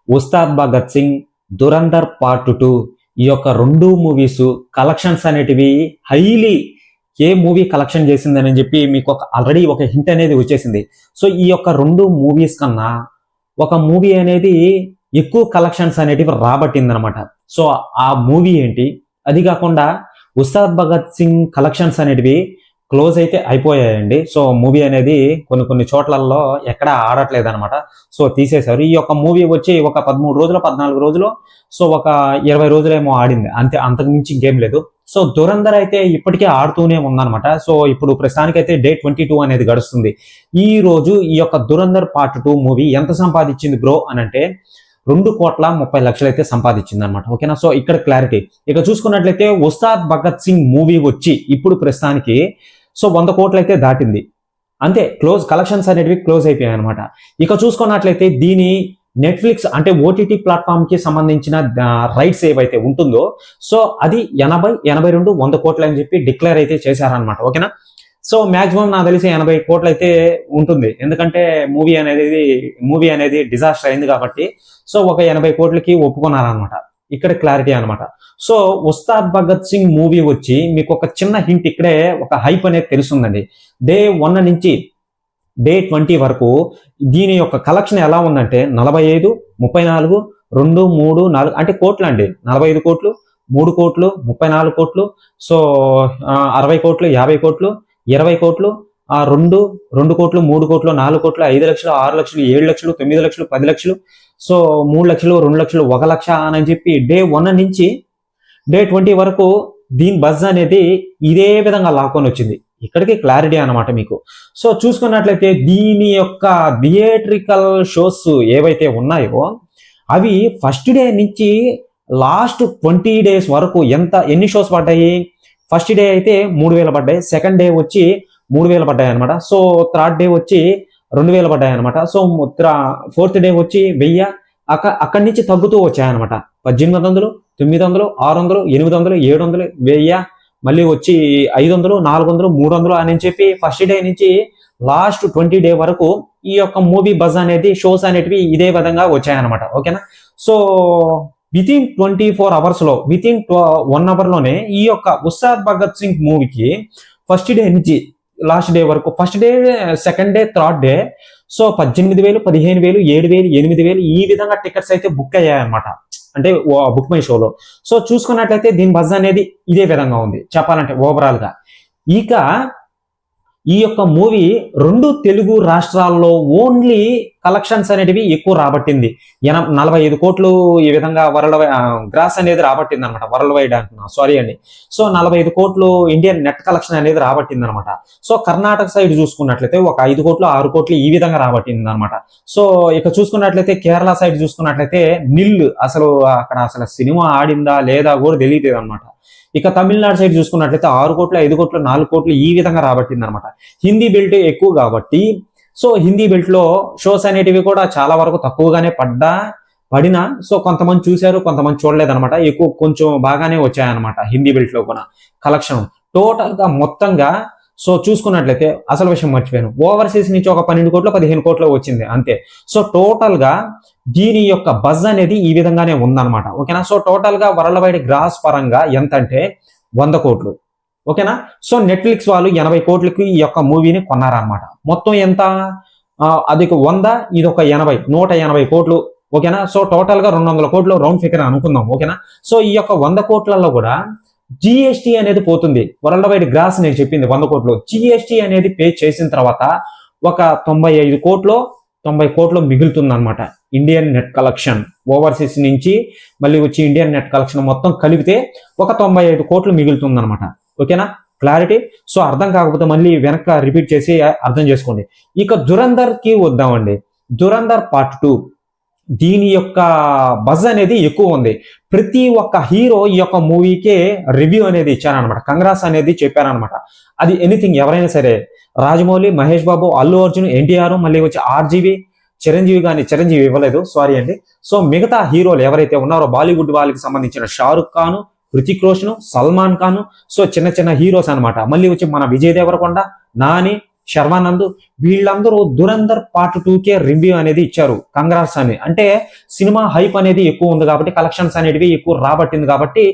Ustaad Bhagat Singh, Dhurandhar part 2 ఈ యొక్క 2 movies collections అనేటివి హైలీ ఏ మూవీ కలెక్షన్ చేసిందని చెప్పి మీకు ఆల్రెడీ ఒక హింట్ అనేది వచ్చేసింది. సో ఈ యొక్క 2 మూవీస్ కన్నా ఒక మూవీ అనేది ఎక్కువ కలెక్షన్స్ అనేటివి రాబట్టిందనమాట. సో ఆ మూవీ ఏంటి? అది కాకుండా ఉస్తాద్ భగత్ సింగ్ కలెక్షన్స్ అనేటివి క్లోజ్ అయితే అయిపోయాయండి. సో మూవీ అనేది కొన్ని చోట్లలో ఎక్కడ ఆడట్లేదు అనమాట. సో తీసేశారు. ఈ యొక్క మూవీ వచ్చి ఒక 13 రోజులు 14 రోజులు సో ఒక 20 రోజులేమో ఆడింది అంతే, అంతకు మించి ఇంకేం లేదు. సో దురంధర్ అయితే ఇప్పటికే ఆడుతూనే ఉందన్నమాట. సో ఇప్పుడు ప్రస్తుతానికైతే డే 22 అనేది గడుస్తుంది. ఈ రోజు ఈ యొక్క దురంధర్ పార్ట్ 2 మూవీ ఎంత సంపాదించింది బ్రో అని అంటే 2,30,00,000 అయితే సంపాదించింది అనమాట. ఓకేనా. సో ఇక్కడ క్లారిటీ. ఇక చూసుకున్నట్లయితే ఉస్తాద్ భగత్ సింగ్ మూవీ వచ్చి ఇప్పుడు ప్రస్తుతానికి సో 100 కోట్లు అయితే దాటింది అంతే. క్లోజ్ కలెక్షన్స్ అనేటివి క్లోజ్ అయిపోయాయి అనమాట. ఇక చూసుకున్నట్లయితే దీని నెట్ఫ్లిక్స్ అంటే ఓటీటీ ప్లాట్ఫామ్ కి సంబంధించిన రైట్స్ ఏవైతే ఉంటుందో సో అది 82 100 కోట్లు అని చెప్పి డిక్లేర్ అయితే చేశారనమాట. ఓకేనా. సో మాక్సిమం నాకు తెలిసి 80 కోట్లు అయితే ఉంటుంది. ఎందుకంటే మూవీ అనేది డిజాస్టర్ అయింది కాబట్టి సో ఒక 80 కోట్లకి ఒప్పుకున్నారనమాట. ఇక్కడ క్లారిటీ అనమాట. సో ఉస్తాద్ భగత్ సింగ్ మూవీ వచ్చి మీకు ఒక చిన్న హింట్ ఇక్కడే ఒక హైప్ అనేది తెలుస్తుందండి. డే 1 నుంచి డే 20 వరకు దీని యొక్క కలెక్షన్ ఎలా ఉందంటే 45, 34, 2, 3, 4 అంటే కోట్లు అండి. 45 కోట్లు, 3 కోట్లు, 34 కోట్లు, సో 60 కోట్లు, 50 కోట్లు, 20 కోట్లు, 2 కోట్లు, 3 కోట్లు, 4 కోట్లు, 5 లక్షలు, 6 లక్షలు, 7 లక్షలు, 9 లక్షలు, 10 లక్షలు, సో 3 లక్షలు, 2 లక్షలు, 1 లక్ష అని చెప్పి డే 1 నుంచి డే 20 వరకు దీని బజ్ అనేది ఇదే విధంగా లాక్కొని వచ్చింది. ఇక్కడికి క్లారిటీ అనమాట మీకు. సో చూసుకున్నట్లయితే దీని యొక్క థియేట్రికల్ షోస్ ఏవైతే ఉన్నాయో అవి ఫస్ట్ డే నుంచి లాస్ట్ 20 డేస్ వరకు ఎన్ని షోస్ పడ్డాయి? ఫస్ట్ డే అయితే 3,000 పడ్డాయి, సెకండ్ డే వచ్చి 3,000 పడ్డాయి అనమాట. సో థర్డ్ డే వచ్చి 2,000 పడ్డాయి అనమాట. సో ఫోర్త్ డే వచ్చి 1000, అక్కడి నుంచి తగ్గుతూ వచ్చాయన్నమాట. 1800, 900, 600, 800, 700, 1000, మళ్ళీ వచ్చి 500, 400, 300 అని చెప్పి ఫస్ట్ డే నుంచి లాస్ట్ 20 డే వరకు ఈ యొక్క మూవీ బజ్ అనేది షోస్ అనేటివి ఇదే విధంగా వచ్చాయన్నమాట. ఓకేనా. సో వితిన్ 24 అవర్స్ లో వితిన్ 1 అవర్ లోనే ఈ యొక్క ఉస్తాద్ భగత్ సింగ్ మూవీకి ఫస్ట్ డే నుంచి లాస్ట్ డే వరకు first day, second day, third day so 18,000, 15,000, 7,000, 8,000 ఈ విధంగా టికెట్స్ అయితే బుక్ అయ్యాయన్నమాట. అంటే బుక్ మై షోలో. సో చూసుకున్నట్లయితే దీని బజ్ అనేది ఇదే విధంగా ఉంది చెప్పాలంటే ఓవరాల్ గా. ఇక ఈ యొక్క మూవీ 2 తెలుగు రాష్ట్రాల్లో ఓన్లీ కలెక్షన్స్ అనేటివి ఎక్కువ రాబట్టింది. 45 కోట్లు ఈ విధంగా గ్రాస్ అనేది రాబట్టింది అనమాట. వరల్డ్ వైడ్ అంటున్నా, సారీ అండి. సో 45 కోట్లు ఇండియన్ నెట్ కలెక్షన్ అనేది రాబట్టింది అనమాట. సో కర్ణాటక సైడ్ చూసుకున్నట్లయితే ఒక 5 కోట్లు 6 కోట్లు ఈ విధంగా రాబట్టింది అనమాట. సో ఇక చూసుకున్నట్లయితే కేరళ సైడ్ చూసుకున్నట్లయితే అసలు అక్కడ అసలు సినిమా ఆడిందా లేదా కూడా తెలియదు అనమాట. ఇక తమిళనాడు సైడ్ చూసుకున్నట్లయితే 6 కోట్లు, 5 కోట్లు, 4 కోట్లు ఈ విధంగా రాబట్టింది అనమాట. హిందీ బెల్ట్ ఎక్కువ కాబట్టి సో హిందీ బెల్ట్ లో షోస్ అనేటివి కూడా చాలా వరకు తక్కువగానే పడినా సో కొంతమంది చూశారు, కొంతమంది చూడలేదన్నమాట. ఎక్కువ కొంచెం బాగానే వచ్చాయన్నమాట హిందీ బెల్ట్ లో కూడా కలెక్షన్. టోటల్ గా మొత్తంగా సో చూసుకున్నట్లయితే అసలు విషయం మర్చిపోయాను, ఓవర్సీస్ నుంచి ఒక 12 కోట్లు 15 కోట్లు వచ్చింది అంతే. సో టోటల్ గా దీని యొక్క బజ్ అనేది ఈ విధంగానే ఉందన్నమాట. ఓకేనా. సో టోటల్ గా వరల్డ్ వైడ్ గ్రాస్ పరంగా ఎంత అంటే 100 కోట్లు. ఓకేనా. సో నెట్ఫ్లిక్స్ వాళ్ళు 80 కోట్లకి ఈ యొక్క మూవీని కొన్నారనమాట. మొత్తం ఎంత? అది 100, ఇది ఒక 80, 180 కోట్లు. ఓకేనా. సో టోటల్ గా 200 కోట్లు రౌండ్ ఫిగర్ అనుకుందాం. ఓకేనా. సో ఈ యొక్క 100 కోట్లలో కూడా జిఎస్టీ అనేది పోతుంది. వరల్డ్ వైడ్ గ్రాస్ నేను చెప్పింది 100 కోట్లు. జిఎస్టీ అనేది పే చేసిన తర్వాత ఒక 95 కోట్లు 90 కోట్లు మిగులుతుంది అనమాట. ఇండియన్ నెట్ కలెక్షన్ ఓవర్సీస్ నుంచి మళ్ళీ వచ్చి ఇండియన్ నెట్ కలెక్షన్ మొత్తం కలిపితే ఒక 95 కోట్లు మిగులుతుంది అనమాట. ఓకేనా. క్లారిటీ. సో అర్థం కాకపోతే మళ్ళీ వెనక రిపీట్ చేసి అర్థం చేసుకోండి. ఇక దురంధర్ కి వద్దామండి. దురంధర్ పార్ట్ 2 దీని యొక్క బజ్ అనేది ఎక్కువ ఉంది. ప్రతి ఒక్క హీరో ఈ యొక్క మూవీకే రివ్యూ అనేది ఇచ్చారనమాట, కంగ్రాస్ అనేది చెప్పారనమాట. అది ఎనీథింగ్ ఎవరైనా సరే, రాజమౌళి, మహేష్ బాబు, అల్లు అర్జున్, ఎన్టీఆర్, మళ్ళీ వచ్చి ఆర్జీవి, చిరంజీవి ఇవ్వలేదు, సారీ అండి. సో మిగతా హీరోలు ఎవరైతే ఉన్నారో బాలీవుడ్ వాళ్ళకి సంబంధించిన షారుఖ్ ఖాన్, హృతిక్ రోషన్, సల్మాన్ ఖాన్, సో చిన్న హీరోస్ అనమాట. మళ్ళీ వచ్చి మన విజయ్ దేవరకొండ, నాని, శర్వానంద్, వీళ్ళందరూ దురంధర్ పార్ట్ 2కే రివ్యూ అనేది ఇచ్చారు. కంగ్రాట్స్ అని. అంటే సినిమా హైప్ అనేది ఎక్కువ ఉంది కాబట్టి, కలెక్షన్స్ అనేటివి ఎక్కువ రాబట్టింది కాబట్టి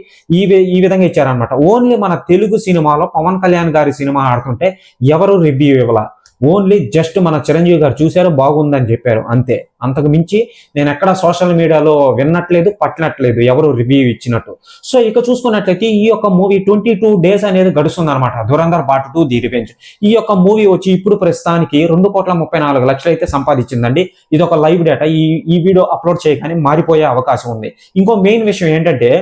ఈ విధంగా ఇచ్చారనమాట. ఓన్లీ మన తెలుగు సినిమాలో పవన్ కళ్యాణ్ గారి సినిమా ఆడుతుంటే ఎవరు రివ్యూ ఇవ్వాల, ఓన్లీ జస్ట్ మన చిరంజీవి గారు చూశారు, బాగుందని చెప్పారు అంతే. అంతకు మించి నేను ఎక్కడ సోషల్ మీడియాలో విన్నట్లేదు, పట్టినట్లేదు ఎవరు రివ్యూ ఇచ్చినట్టు. సో ఇక చూసుకున్నట్లయితే ఈ యొక్క మూవీ 22 days అనేది గడుస్తుంది అనమాట. Dhurandhar part 2 the revenge. ఈ యొక్క మూవీ వచ్చి ఇప్పుడు ప్రస్తుతానికి 2,34,00,000 అయితే సంపాదించిందండి. ఇది ఒక లైవ్ డేటా. ఈ వీడియో అప్లోడ్ చేయగానే మారిపోయే అవకాశం ఉంది. ఇంకో మెయిన్ విషయం ఏంటంటే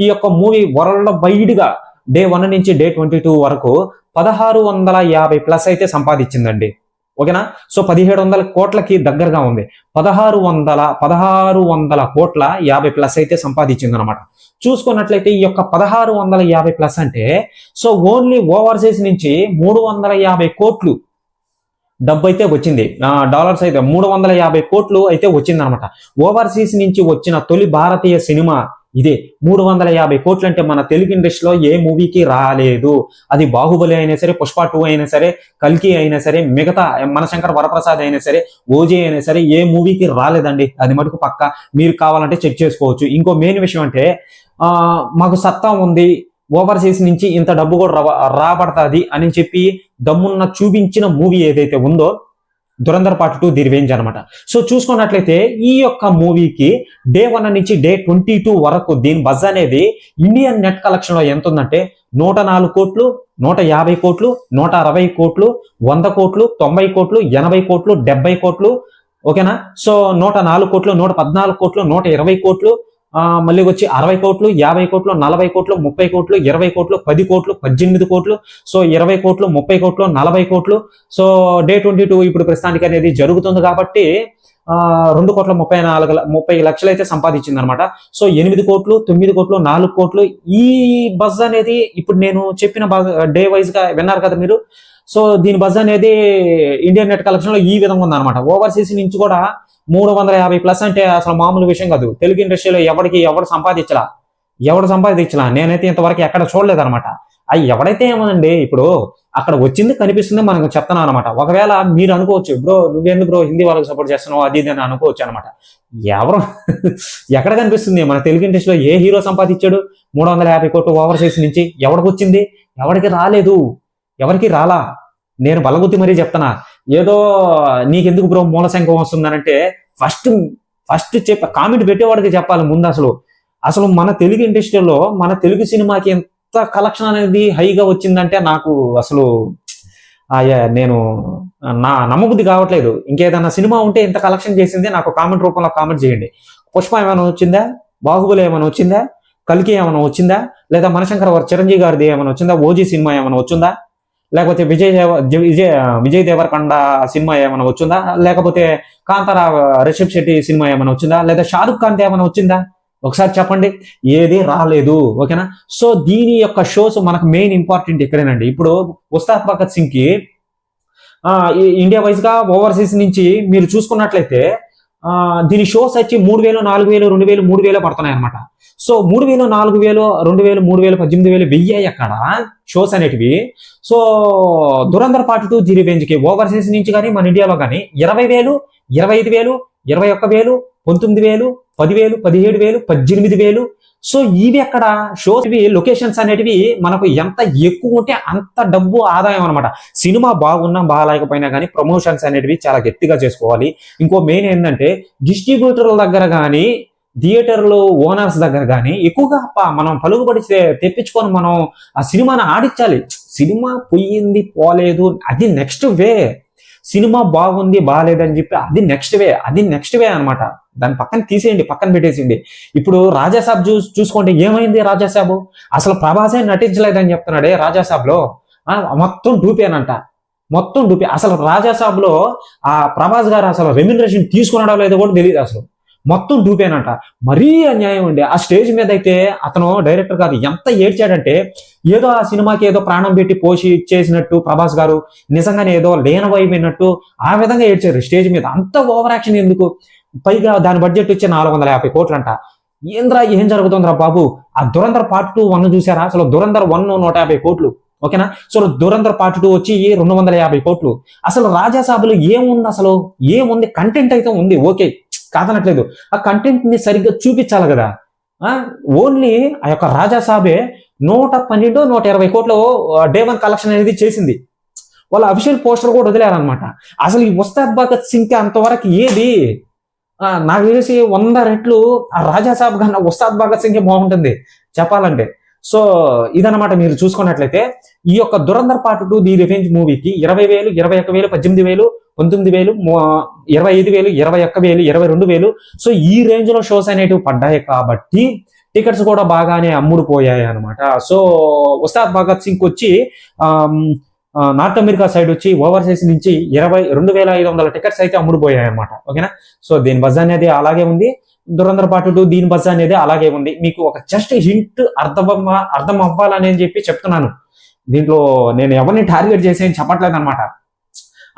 ఈ యొక్క మూవీ వరల్డ్ వైడ్ గా Day 1 నుంచి Day 22 వరకు 1650+ అయితే సంపాదించిందండి. ఓకేనా? సో 1700 కోట్లకి దగ్గరగా ఉంది. 1600 కోట్ల 50+ అయితే సంపాదించింది అనమాట. చూసుకున్నట్లయితే ఈ యొక్క 1650+ అంటే సో ఓన్లీ ఓవర్సీస్ నుంచి 350 కోట్లు డబ్బు అయితే వచ్చింది. డాలర్స్ అయితే 350 కోట్లు అయితే వచ్చింది అనమాట. ఓవర్సీస్ నుంచి వచ్చిన తొలి భారతీయ సినిమా ఇదే. 350 కోట్లు అంటే మన తెలుగు ఇండస్ట్రీలో ఏ మూవీకి రాలేదు. అది బాహుబలి అయినా సరే, పుష్ప 2 అయినా సరే, కల్కి అయినా సరే, మిగతా మనశంకర్ వరప్రసాద్ అయినా సరే, ఓజే అయినా సరే, ఏ మూవీకి రాలేదండి. అది మటుకు పక్క. మీరు కావాలంటే చెక్ చేసుకోవచ్చు. ఇంకో మెయిన్ విషయం అంటే మాకు సత్తా ఉంది, ఓవర్సీస్ నుంచి ఇంత డబ్బు కూడా రాబడుతుంది అని చెప్పి దమ్మున్న చూపించిన మూవీ ఏదైతే ఉందో దురంధర్ పార్ట్ 2 ది రివెంజ్ అనమాట. సో చూసుకున్నట్లయితే ఈ యొక్క మూవీకి Day 1 నుంచి Day 22 వరకు దీని బజ్ అనేది ఇండియన్ నెట్ కలెక్షన్ లో ఎంత ఉందంటే 104 కోట్లు, 150 కోట్లు, 160 కోట్లు, 100 కోట్లు, 90 కోట్లు, 80 కోట్లు, 70 కోట్లు. ఓకేనా? సో 104 కోట్లు, 114 కోట్లు, 120 కోట్లు, మళ్ళీ వచ్చి 60 కోట్లు, 50 కోట్లు, 40 కోట్లు, 30 కోట్లు, 20 కోట్లు, 10 కోట్లు, 18 కోట్లు, సో 20 కోట్లు, 30 కోట్లు, 40 కోట్లు. సో Day 22 ఇప్పుడు ప్రస్తుతానికి అనేది జరుగుతుంది కాబట్టి 2,34,30,00,000 అయితే సంపాదించింది అనమాట. సో 8 కోట్లు, 9 కోట్లు, 4 కోట్లు. ఈ బజ్ అనేది ఇప్పుడు నేను చెప్పిన డే వైజ్ గా విన్నారు కదా మీరు. సో దీని బజ్ అనేది ఇండియన్ నెట్ కలెక్షన్ లో ఈ విధంగా ఉందన్నమాట. ఓవర్సీస్ నుంచి కూడా 350+ అంటే అసలు మామూలు విషయం కాదు. తెలుగు ఇండస్ట్రీలో ఎవరు సంపాదించలా నేనైతే ఇంతవరకు ఎక్కడ చూడలేదన్నమాట. అది ఎవడైతే ఏమోనండి, ఇప్పుడు అక్కడ వచ్చింది కనిపిస్తుంది మనకు చెప్తాను అనమాట. ఒకవేళ మీరు అనుకోవచ్చు, బ్రో నువ్వెందుకు బ్రో హిందీ వాళ్ళకి సపోర్ట్ చేస్తున్నావు అది ఇది అని అనుకోవచ్చు అనమాట. ఎవరు ఎక్కడ కనిపిస్తుంది? మన తెలుగు ఇండస్ట్రీలో ఏ హీరో సంపాదించాడు 350 కోట్లు ఓవర్సీస్ నుంచి? ఎవరికి వచ్చింది? ఎవరికి రాలేదు, ఎవరికి రాలా. నేను బలగుద్ది మరీ చెప్తానా. ఏదో నీకెందుకు బ్రో మూలశంఖం వస్తుందనంటే ఫస్ట్ కామెంట్ పెట్టేవాడికి చెప్పాలి ముందు. అసలు మన తెలుగు ఇండస్ట్రీలో మన తెలుగు సినిమాకి ఎంత కలెక్షన్ అనేది హైగా వచ్చిందంటే నాకు అసలు నేను నమ్మబుద్ధి కావట్లేదు. ఇంకేదన్నా సినిమా ఉంటే ఇంత కలెక్షన్ చేసింది నాకు కామెంట్ రూపంలో కామెంట్ చేయండి. పుష్ప ఏమైనా వచ్చిందా? బాహుబలి ఏమైనా వచ్చిందా? కల్కి ఏమైనా వచ్చిందా? లేదా మనశంకర్ చిరంజీవి గారిది ఏమైనా వచ్చిందా? ఓజీ సినిమా ఏమైనా వచ్చిందా? లేకపోతే విజయ్ దేవరకొండ సినిమా ఏమైనా వచ్చిందా? లేకపోతే కాంతారా రిషబ్ శెట్టి సినిమా ఏమైనా వచ్చిందా? లేదా షారుఖ్ ఖాన్ ఏమైనా వచ్చిందా? ఒకసారి చెప్పండి. ఏది రాలేదు. ఓకేనా? సో దీని యొక్క షోస్ మనకు మెయిన్ ఇంపార్టెంట్ ఇక్కడేనండి. ఇప్పుడు ఉస్తాద్ భగత్ సింగ్ కి ఇండియా వైజ్ గా ఓవర్సీస్ నుంచి మీరు చూసుకున్నట్లయితే దీని షోస్ వచ్చి 3,000, 4,000, 2,000, 3,000 పడుతున్నాయి అనమాట. సో 3,000, 4,000, 2,000, 3,000, 18,000 వెయ్యి అక్కడ షోస్ అనేటివి. So Dhurandhar part 2 the revenge కి ఓవర్సీస్ నుంచి కానీ మన ఇండియాలో కానీ 20,000, 25,000, 21,000, 19,000, 10,000, 17,000, 18,000. సో ఇవి అక్కడ షోస్ ఇవి లొకేషన్స్ అనేటివి మనకు ఎంత ఎక్కువ ఉంటే అంత డబ్బు ఆదాయం అనమాట. సినిమా బాగున్నా బాగాలేకపోయినా కానీ ప్రమోషన్స్ అనేటివి చాలా గట్టిగా చేసుకోవాలి. ఇంకో మెయిన్ ఏంటంటే డిస్ట్రిబ్యూటర్ల దగ్గర కానీ థియేటర్లు ఓనర్స్ దగ్గర కానీ ఎక్కువగా మనం పలుకుబడి తెప్పించుకొని మనం ఆ సినిమాని ఆడించాలి. సినిమా పోయింది పోలేదు అది నెక్స్ట్ వే. సినిమా బాగుంది బాగాలేదని చెప్పి అది నెక్స్ట్ వే అనమాట. దాన్ని పక్కన తీసేయండి, పక్కన పెట్టేసింది. ఇప్పుడు రాజాసాబ్ చూసుకోండి, ఏమైంది రాజాసాబ్? అసలు ప్రభాసే నటించలేదని చెప్తున్నాడే రాజాసాబ్ లో. మొత్తం డూపేనంట, మొత్తం డూపే. అసలు రాజాసాబ్ లో ఆ ప్రభాస్ గారు అసలు రెమ్యునరేషన్ తీసుకున్నాడో లేదో కూడా తెలియదు. అసలు మొత్తం డూపేనంట. మరీ అన్యాయం అండి. ఆ స్టేజ్ మీద అయితే అతను డైరెక్టర్ గారు ఎంత ఏడ్చాడంటే ఏదో ఆ సినిమాకి ఏదో ప్రాణం పెట్టి పోసి చేసినట్టు ప్రభాస్ గారు నిజంగానే ఏదో లీనమైపోయినట్టు ఆ విధంగా ఏడ్చారు స్టేజ్ మీద. అంత ఓవర్ యాక్షన్ ఎందుకు? పైగా దాని బడ్జెట్ వచ్చి 450 కోట్లు అంట. ఏం జరుగుతుందిరా బాబు? ఆ దురంధర్ పార్ట్ 2 1 చూసారా? అసలు దురంధర్ 1 150 కోట్లు, ఓకేనా. సో దురంధర్ పార్ట్ 2 వచ్చి 250 కోట్లు. అసలు రాజాసాబులో ఏముంది, అసలు ఏముంది, కంటెంట్ అయితే ఉంది, ఓకే కాదనట్లేదు. ఆ కంటెంట్ ని సరిగ్గా చూపించాలి కదా. ఓన్లీ ఆ యొక్క రాజాసాబే 112 120 కోట్లు డే 1 కలెక్షన్ అనేది చేసింది. వాళ్ళ అఫీషియల్ పోస్టర్ కూడా వదిలేరనమాట. అసలు ఈ ఉస్తాద్ భగత్ సింగ్ అంతవరకు ఏది, నాకు తెలిసి 100 రెట్లు ఆ రాజాసాబ్ కన్నా ఉస్తాద్ భగత్ సింగ్ బాగుంటుంది చెప్పాలంటే. సో ఇదనమాట. మీరు చూసుకున్నట్లయితే ఈ యొక్క దురంధర్ పార్ట్ 2 ది రివెంజ్ మూవీకి 20,000 21,000 18,000 19,000 25,000 21,000 22,000 సో ఈ రేంజ్ లో షోస్ అనేటివి పడ్డాయి కాబట్టి టికెట్స్ కూడా బాగానే అమ్ముడుపోయాయి అనమాట. సో ఉస్తాద్ భగత్ సింగ్ వచ్చి నార్త్ అమెరికా సైడ్ వచ్చి ఓవర్సీస్ నుంచి 22,500 టికెట్స్ అయితే అమ్ముడుపోయాయి అనమాట. ఓకేనా. సో దీని బజ్ అనేది అలాగే ఉంది, దురంధర్ పార్ట్ 2 దీని బజ్ అనేది అలాగే ఉంది. మీకు ఒక జస్ట్ హింట్ అర్థం అవ్వాలని చెప్పి చెప్తున్నాను. దీంట్లో నేను ఎవరిని టార్గెట్ చేసి చెప్పట్లేదు అనమాట.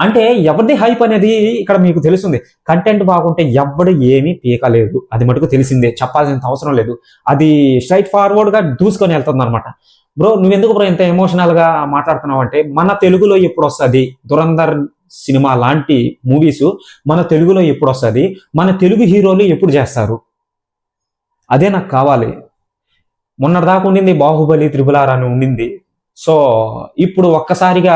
అంటే ఎవరిది హైప్ అనేది ఇక్కడ మీకు తెలుస్తుంది. కంటెంట్ బాగుంటే ఎవడు ఏమీ పీకలేదు, అది మటుకు తెలిసిందే, చెప్పాల్సినంత అవసరం లేదు. అది స్ట్రైట్ ఫార్వర్డ్ గా దూసుకొని వెళ్తుంది అనమాట. బ్రో నువ్వెందుకు బ్రో ఇంత ఎమోషనల్ గా మాట్లాడుతున్నావు అంటే, మన తెలుగులో ఎప్పుడు వస్తుంది దురంధర్ సినిమా లాంటి మూవీస్, మన తెలుగులో ఎప్పుడు వస్తుంది, మన తెలుగు హీరోలు ఎప్పుడు చేస్తారు, అదే నాకు కావాలి. మొన్నటిదాకా ఉండింది బాహుబలి త్రిపులార్ అని ఉండింది. సో ఇప్పుడు ఒక్కసారిగా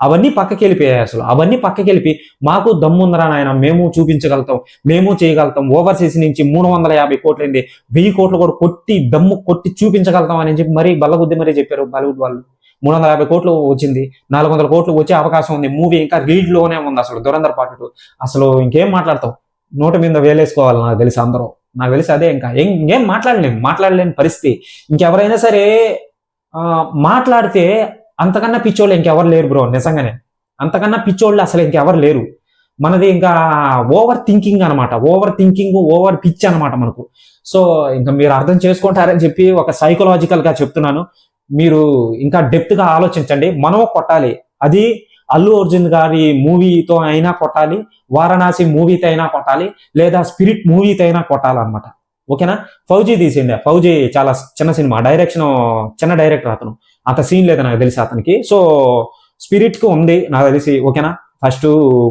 అవన్నీ పక్కకి వెళ్ళిపోయాయి. అసలు అవన్నీ పక్కకి వెళ్ళిపోయి మాకు దమ్ముందరా నాయన, మేము చూపించగలుగుతాం, మేము చేయగలుగుతాం, ఓవర్సీస్ నుంచి 350 కోట్లు అయింది, 1000 కోట్లు కూడా కొట్టి దమ్ము కొట్టి చూపించగలుగుతాం అని చెప్పి మరీ బల్లగుద్ది మరీ చెప్పారు బాలీవుడ్ వాళ్ళు. 350 కోట్లు వచ్చింది, 400 కోట్లు వచ్చే అవకాశం ఉంది. మూవీ ఇంకా రీడ్ లోనే ఉంది అసలు దురంధర్ పార్ట్ 2. అసలు ఇంకేం మాట్లాడతాం, నోట మీద వేలేసుకోవాలి నాకు తెలిసి అందరూ. నాకు తెలిసి అదే, ఇంకా ఇంకేం మాట్లాడలేని పరిస్థితి. ఇంకెవరైనా సరే మాట్లాడితే అంతకన్నా పిచ్చోళ్ళు ఇంకెవరు లేరు బ్రో, నిజంగానే అంతకన్నా పిచ్చోళ్ళు అసలు ఇంకెవరు లేరు. మనది ఇంకా ఓవర్ థింకింగ్ అనమాట, ఓవర్ పిచ్ అనమాట మనకు. సో ఇంకా మీరు అర్థం చేసుకుంటారని చెప్పి ఒక సైకలాజికల్ గా చెప్తున్నాను. మీరు ఇంకా డెప్త్ గా ఆలోచించండి. మనం కొట్టాలి, అది అల్లు అర్జున్ గారి మూవీతో అయినా కొట్టాలి, వారణాసి మూవీతో అయినా కొట్టాలి, లేదా స్పిరిట్ మూవీతో అయినా కొట్టాలన్నమాట. ఓకేనా. ఫౌజీ తీసిండే, ఫౌజీ చాలా చిన్న సినిమా, డైరెక్షన్ చిన్న డైరెక్టర్, అంత సీన్ లేదు నాకు తెలిసి అతనికి. సో స్పిరిట్ కి ఉంది నాకు తెలిసి. ఓకేనా.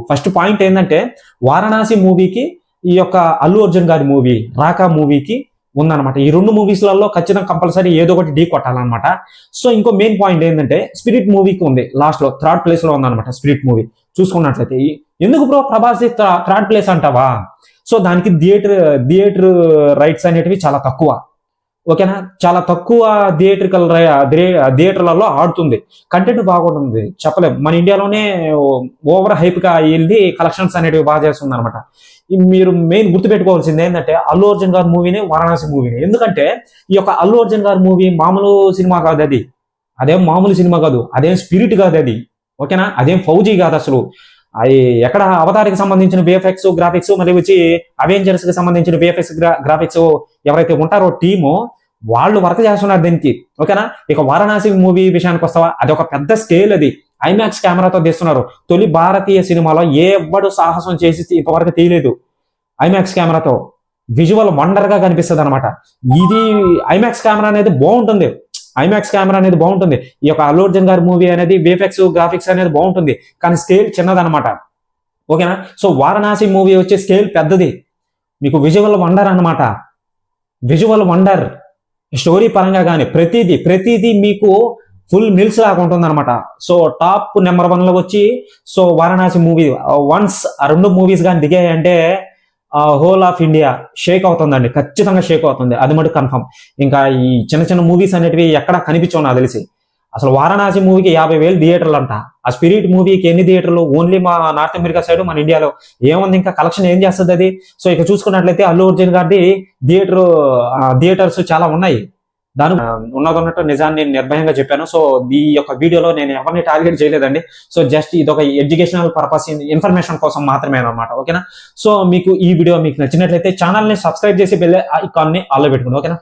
ఫస్ట్ పాయింట్ ఏంటంటే, వారణాసి మూవీకి ఈ యొక్క అల్లు అర్జున్ గారి మూవీ రాకా మూవీకి ఉందన్నమాట. ఈ 2 మూవీస్లలో ఖచ్చితంగా కంపల్సరీ ఏదో ఒకటి ఢీ కొట్టాలన్నమాట. సో ఇంకో మెయిన్ పాయింట్ ఏంటంటే, స్పిరిట్ మూవీకి ఉంది లాస్ట్ లో, 3rd ప్లేస్ లో ఉందన్నమాట స్పిరిట్ మూవీ. చూసుకున్నట్లయితే ఎందుకు బ్రో ప్రభాస్ 3rd ప్లేస్ అంటావా? సో దానికి థియేటర్ రైట్స్ అనేటివి చాలా తక్కువ. ఓకేనా. చాలా తక్కువ థియేటర్లలో ఆడుతుంది. కంటెంట్ బాగుంటుంది చెప్పలేం. మన ఇండియాలోనే ఓవర్ హైప్ గా వెళ్ళి కలెక్షన్స్ అనేటివి బాగా చేస్తుంది అనమాట. మీరు మెయిన్ గుర్తుపెట్టుకోవాల్సింది ఏంటంటే, అల్లు అర్జున్ గారి మూవీని వారణాసి మూవీని. ఎందుకంటే ఈ యొక్క అల్లు అర్జున్ గారి మూవీ మామూలు సినిమా కాదు, అదేం మామూలు సినిమా కాదు, అదేం స్పిరిట్ కాదు అది. ఓకేనా. అదేం ఫౌజీ కాదు అసలు. అది ఎక్కడ అవతారికి సంబంధించిన విఎఫ్ఎక్స్ గ్రాఫిక్స్, మరి వచ్చి అవెంజర్స్ కి సంబంధించిన విఎఫ్ఎక్స్ గ్రాఫిక్స్ ఎవరైతే ఉంటారో టీము, వాళ్ళు వర్క్ చేస్తున్నారు దీనికి. ఓకేనా. ఇక వారణాసి మూవీ విషయానికి వస్తావా, అది ఒక పెద్ద స్కేల్, అది ఐమాక్స్ కెమెరాతో తీస్తున్నారు. తొలి భారతీయ సినిమాలో ఎవ్వడు సాహసం చేసి ఇంతవరకు తీయలేదు. ఐమాక్స్ కెమెరాతో విజువల్ వండర్ గా కనిపిస్తుంది అనమాట. ఇది ఐమాక్స్ కెమెరా అనేది బాగుంటుంది, ఈ యొక్క అల్లు అర్జున్ గారి మూవీ అనేది విఎఫ్ఎక్స్ గ్రాఫిక్స్ అనేది బాగుంటుంది, కానీ స్కేల్ చిన్నదనమాట. ఓకేనా. సో వారణాసి మూవీ వచ్చే స్కేల్ పెద్దది, మీకు విజువల్ వండర్ అనమాట. విజువల్ వండర్, స్టోరీ పరంగా కానీ ప్రతిదీ మీకు ఫుల్ మిల్స్ లాగా ఉంటుంది అనమాట. సో టాప్ నెంబర్ 1 లో వచ్చి సో వారణాసి మూవీ వన్స్ ఆ 2 మూవీస్ కానీ దిగాయంటే హోల్ ఆఫ్ ఇండియా షేక్ అవుతుందండి, ఖచ్చితంగా షేక్ అవుతుంది, అది మటు కన్ఫర్మ్. ఇంకా ఈ చిన్న మూవీస్ అనేటివి ఎక్కడ కనిపించవు నాకు తెలిసి. అసలు వారణాసి మూవీకి 50,000 థియేటర్లు అంట. ఆ స్పిరిట్ మూవీకి ఎన్ని థియేటర్లు? ఓన్లీ మా నార్త్ అమెరికా సైడ్, మన ఇండియాలో ఏముంది, ఇంకా కలెక్షన్ ఏం చేస్తుంది అది. సో ఇక చూసుకున్నట్లయితే అల్లు అర్జున్ గారిది థియేటర్స్ చాలా ఉన్నాయి. దాని ఉన్నదన్నట్టు నిజాన్ని నిర్భయంగా చెప్పాను. సో ఈ యొక్క వీడియోలో నేను ఎవరిని టార్గెట్ చేయలేదండి. సో జస్ట్ ఇది ఒక ఎడ్యుకేషనల్ పర్పస్, ఇన్ఫర్మేషన్ కోసం మాత్రమే అనమాట. ఓకేనా. సో మీకు ఈ వీడియో మీకు నచ్చినట్లయితే ఛానల్ ని సబ్స్క్రైబ్ చేసి బెల్ ఐకాన్ ని ఆల్లో పెట్టుకోండి. ఓకేనా.